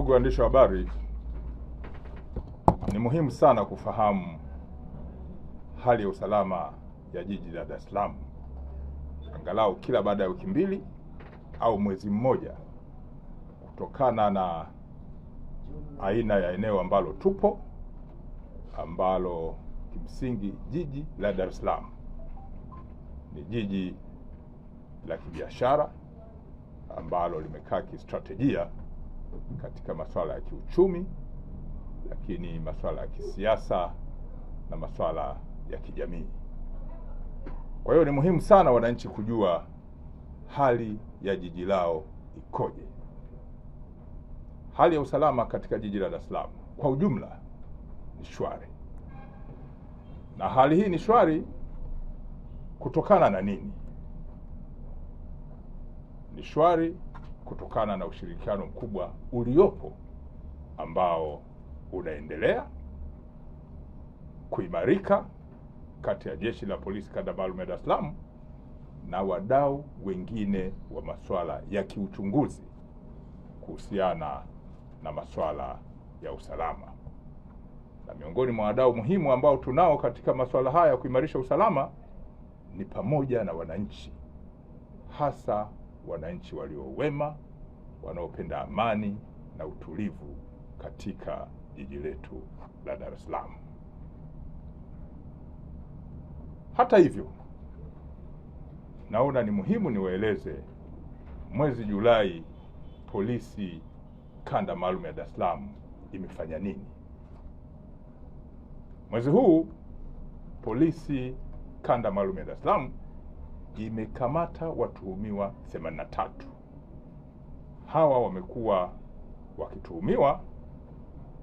Ndugu waandishi wa habari, ni muhimu sana kufahamu hali ya usalama ya jiji la Dar es Salaam angalau kila baada ya wiki mbili au mwezi mmoja, kutokana na aina ya eneo ambalo tupo, ambalo kimsingi jiji la Dar es Salaam ni jiji la kibiashara ambalo limekaa kistrategia katika masuala ya kiuchumi, lakini masuala ya kisiasa na masuala ya kijamii. Kwa hiyo ni muhimu sana wananchi kujua hali ya jiji lao ikoje. Hali ya usalama katika jiji la Dar es Salaam kwa ujumla ni shwari. Na hali hii ni shwari kutokana na nini? Ni shwari kutokana na ushirikiano mkubwa uliopo ambao unaendelea kuimarika kati ya Jeshi la Polisi Kanda Maalum ya Dar es Salaam na wadau wengine wa masuala ya kiuchunguzi kuhusiana na masuala ya usalama. Na miongoni mwa wadau muhimu ambao tunao katika masuala haya ya kuimarisha usalama ni pamoja na wananchi, hasa wananchi walio wema, wanaopenda amani na utulivu katika jiji letu la Dar es Salaam. Hata hivyo, naona ni muhimu niwaeleze mwezi Julai Polisi Kanda Maalum ya Dar es Salaam imefanya nini. Mwezi huu Polisi Kanda Maalum ya Dar es Salaam imekamata watuhumiwa 83. Hawa wamekuwa wakituhumiwa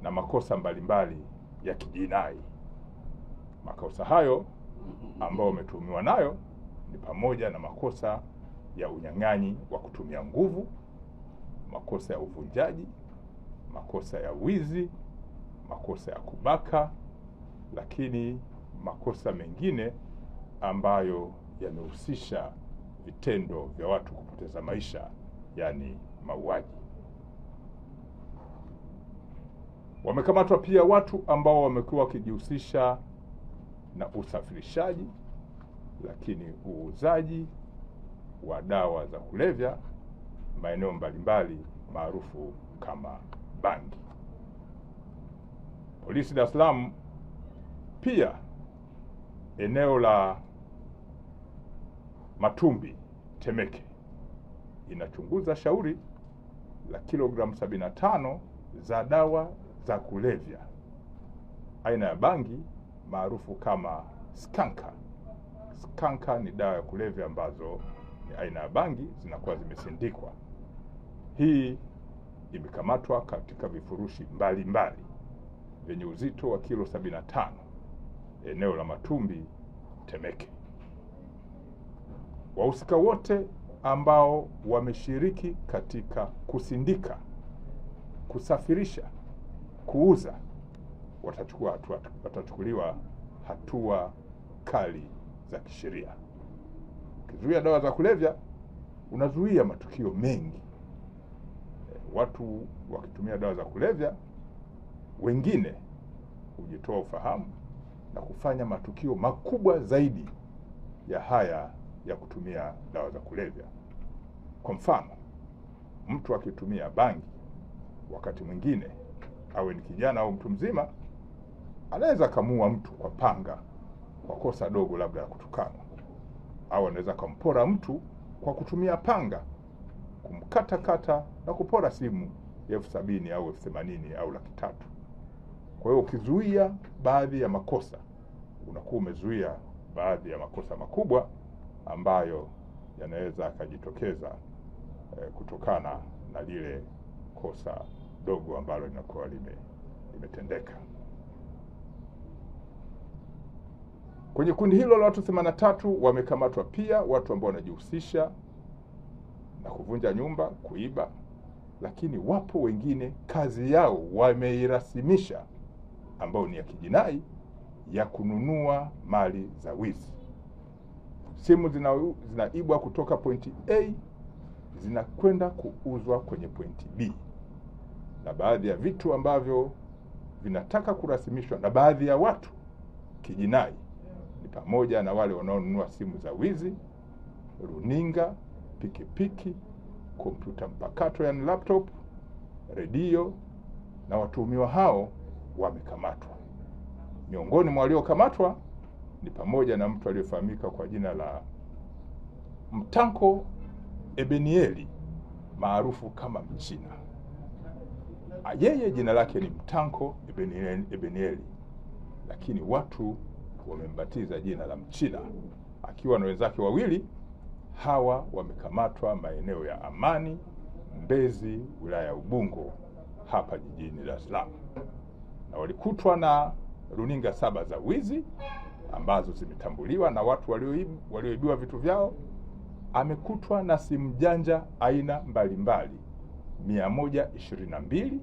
na makosa mbalimbali ya kijinai. Makosa hayo ambao wametuhumiwa nayo ni pamoja na makosa ya unyang'anyi wa kutumia nguvu, makosa ya uvunjaji, makosa ya wizi, makosa ya kubaka, lakini makosa mengine ambayo yamehusisha vitendo vya watu kupoteza maisha, yani mauaji. Wamekamatwa pia watu ambao wamekuwa wakijihusisha na usafirishaji, lakini uuzaji wa dawa za kulevya maeneo mbalimbali maarufu kama bangi. Polisi Dar es Salaam pia eneo la Matumbi Temeke inachunguza shauri la kilogramu 75 za dawa za kulevya aina ya bangi maarufu kama skanka. Skanka ni dawa ya kulevya ambazo ni aina ya bangi zinakuwa zimesindikwa. Hii imekamatwa katika vifurushi mbalimbali vyenye uzito wa kilo 75 eneo la Matumbi Temeke. Wahusika wote ambao wameshiriki katika kusindika, kusafirisha, kuuza watachukuliwa hatua kali za kisheria. Ukizuia dawa za kulevya unazuia matukio mengi. Watu wakitumia dawa za kulevya, wengine hujitoa ufahamu na kufanya matukio makubwa zaidi ya haya ya kutumia dawa za kulevya. Kwa mfano, mtu akitumia bangi, wakati mwingine awe ni kijana au mtu mzima, anaweza kamua mtu kwa panga kwa kosa dogo labda ya kutukana, au anaweza kumpora mtu kwa kutumia panga, kumkata na kupora simu ya 70,000 au 80,000 au 300,000. Kwa hiyo ukizuia baadhi ya makosa, unakuwa umezuia baadhi ya makosa makubwa ambayo yanaweza yakajitokeza kutokana na lile kosa dogo ambalo linakuwa limetendeka. Kwenye kundi hilo la watu 83 wamekamatwa pia watu ambao wanajihusisha na kuvunja nyumba, kuiba, lakini wapo wengine kazi yao wameirasimisha ambao ni ya kijinai ya kununua mali za wizi. Simu zinaibwa kutoka pointi A zinakwenda kuuzwa kwenye pointi B. na baadhi ya vitu ambavyo vinataka kurasimishwa na baadhi ya watu kijinai ni pamoja na wale wanaonunua simu za wizi, runinga, pikipiki, kompyuta mpakato yani laptop, redio, na watuhumiwa hao wamekamatwa. Miongoni mwa waliokamatwa ni pamoja na mtu aliyefahamika kwa jina la Mtanko Ebenieli maarufu kama Mchina. Yeye jina lake ni Mtanko Ebenieli, lakini watu wamembatiza jina la Mchina, akiwa na wenzake wawili. Hawa wamekamatwa maeneo ya Amani, Mbezi, wilaya ya Ubungo hapa jijini Dar es Salaam, na walikutwa na runinga 7 za wizi ambazo zimetambuliwa na watu walioibiwa vitu vyao. Amekutwa na simu janja aina mbalimbali 122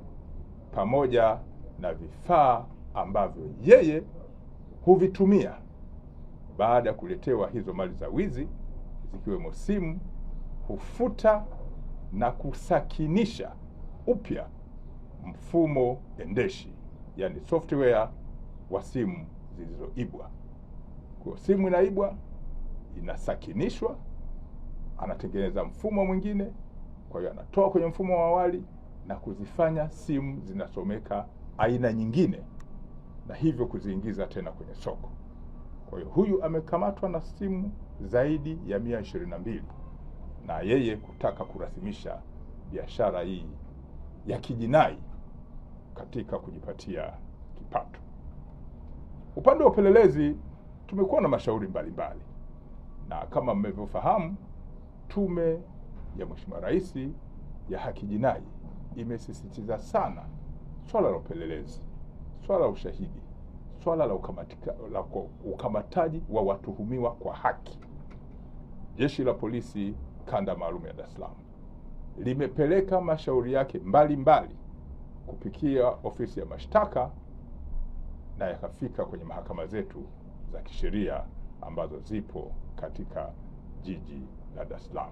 pamoja na vifaa ambavyo yeye huvitumia baada ya kuletewa hizo mali za wizi, zikiwemo simu. Hufuta na kusakinisha upya mfumo endeshi, yani software wa simu zilizoibwa. Kwa simu inaibwa, inasakinishwa, anatengeneza mfumo mwingine, kwa hiyo anatoa kwenye mfumo wa awali na kuzifanya simu zinasomeka aina nyingine, na hivyo kuziingiza tena kwenye soko. Kwa hiyo huyu amekamatwa na simu zaidi ya 122, na yeye kutaka kurasimisha biashara hii ya kijinai katika kujipatia kipato. Upande wa upelelezi tumekuwa na mashauri mbalimbali, na kama mmevyofahamu, Tume ya Mheshimiwa Rais ya Haki Jinai imesisitiza sana swala la upelelezi, swala la ushahidi, swala la ukamataji wa watuhumiwa kwa haki. Jeshi la Polisi Kanda Maalum ya Dar es Salaam limepeleka mashauri yake mbalimbali kupitia ofisi ya mashtaka na yakafika kwenye mahakama zetu za kisheria ambazo zipo katika jiji la Dar es Salaam.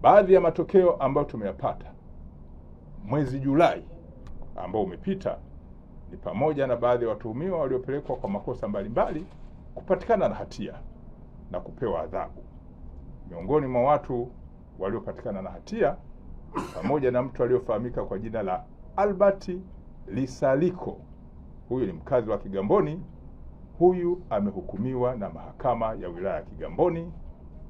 Baadhi ya matokeo ambayo tumeyapata mwezi Julai ambao umepita ni pamoja na baadhi ya watuhumiwa waliopelekwa kwa makosa mbalimbali kupatikana na hatia na kupewa adhabu. Miongoni mwa watu waliopatikana na hatia pamoja na mtu aliyofahamika kwa jina la Albert Lisaliko. Huyu ni mkazi wa Kigamboni. Huyu amehukumiwa na mahakama ya wilaya ya Kigamboni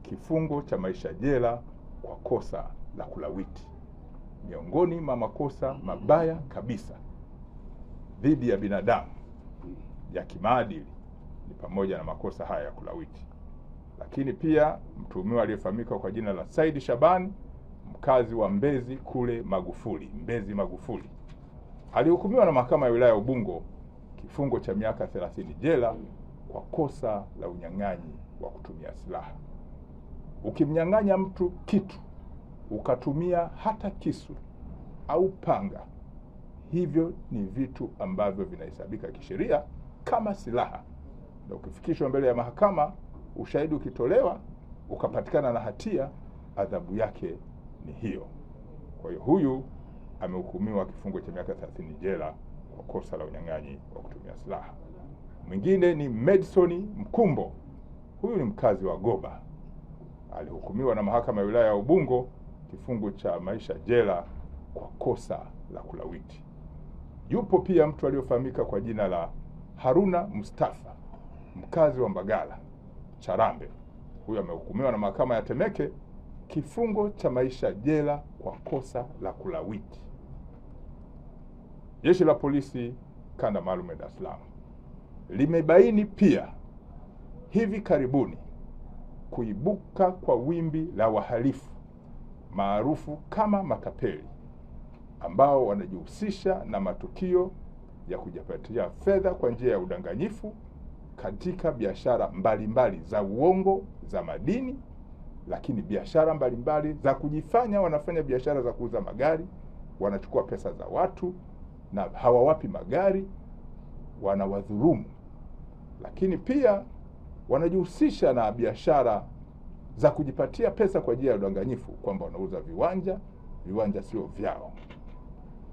kifungo cha maisha jela kwa kosa la kulawiti. Miongoni mwa makosa mabaya kabisa dhidi ya binadamu ya kimaadili ni pamoja na makosa haya ya kulawiti. Lakini pia mtuhumiwa aliyefahamika kwa jina la Said Shabani, mkazi wa Mbezi kule Mbezi Magufuli, alihukumiwa na mahakama ya wilaya ya Ubungo kifungo cha miaka 30 jela kwa kosa la unyang'anyi wa kutumia silaha. Ukimnyang'anya mtu kitu ukatumia hata kisu au panga, hivyo ni vitu ambavyo vinahesabika kisheria kama silaha, na ukifikishwa mbele ya mahakama, ushahidi ukitolewa, ukapatikana na hatia, adhabu yake ni hiyo. Kwa hiyo huyu amehukumiwa kifungo cha miaka 30 jela kwa kosa la unyang'anyi wa kutumia silaha. Mwingine ni Madison Mkumbo. Huyu ni mkazi wa Goba. Alihukumiwa na mahakama ya wilaya ya Ubungo kifungo cha maisha jela kwa kosa la kulawiti. Yupo pia mtu aliyofahamika kwa jina la Haruna Mustafa, mkazi wa Mbagala Charambe. Huyu amehukumiwa na mahakama ya Temeke kifungo cha maisha jela kwa kosa la kulawiti. Jeshi la Polisi Kanda Maalum ya Dar es Salaam limebaini pia hivi karibuni kuibuka kwa wimbi la wahalifu maarufu kama matapeli ambao wanajihusisha na matukio ya kujipatia fedha kwa njia ya udanganyifu katika biashara mbalimbali za uongo za madini, lakini biashara mbalimbali za kujifanya wanafanya biashara za kuuza magari, wanachukua pesa za watu na hawawapi magari, wanawadhulumu. Lakini pia wanajihusisha na biashara za kujipatia pesa kwa njia ya udanganyifu, kwamba wanauza viwanja sio vyao.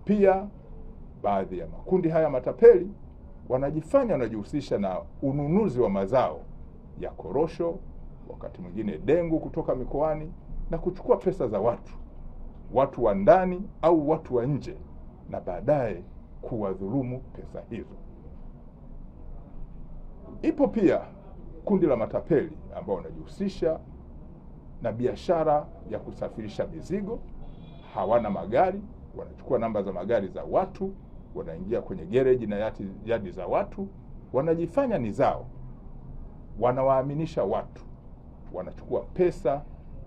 Pia baadhi ya makundi haya matapeli wanajihusisha na ununuzi wa mazao ya korosho, wakati mwingine dengu kutoka mikoani, na kuchukua pesa za watu wa ndani au watu wa nje, na baadaye kuwadhulumu pesa hizo. Ipo pia kundi la matapeli ambao wanajihusisha na biashara ya kusafirisha mizigo. Hawana magari, wanachukua namba za magari za watu, wanaingia kwenye gereji na yadi za watu, wanajifanya ni zao, wanawaaminisha watu, wanachukua pesa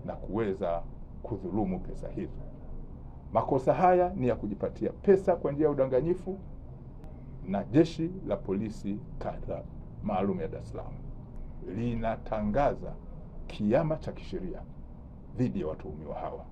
na kuweza kudhulumu pesa hizo. Makosa haya ni ya kujipatia pesa kwa njia ya udanganyifu, na Jeshi la Polisi Kanda Maalum ya Dar es Salaam linatangaza kiama cha kisheria dhidi ya watuhumiwa hawa.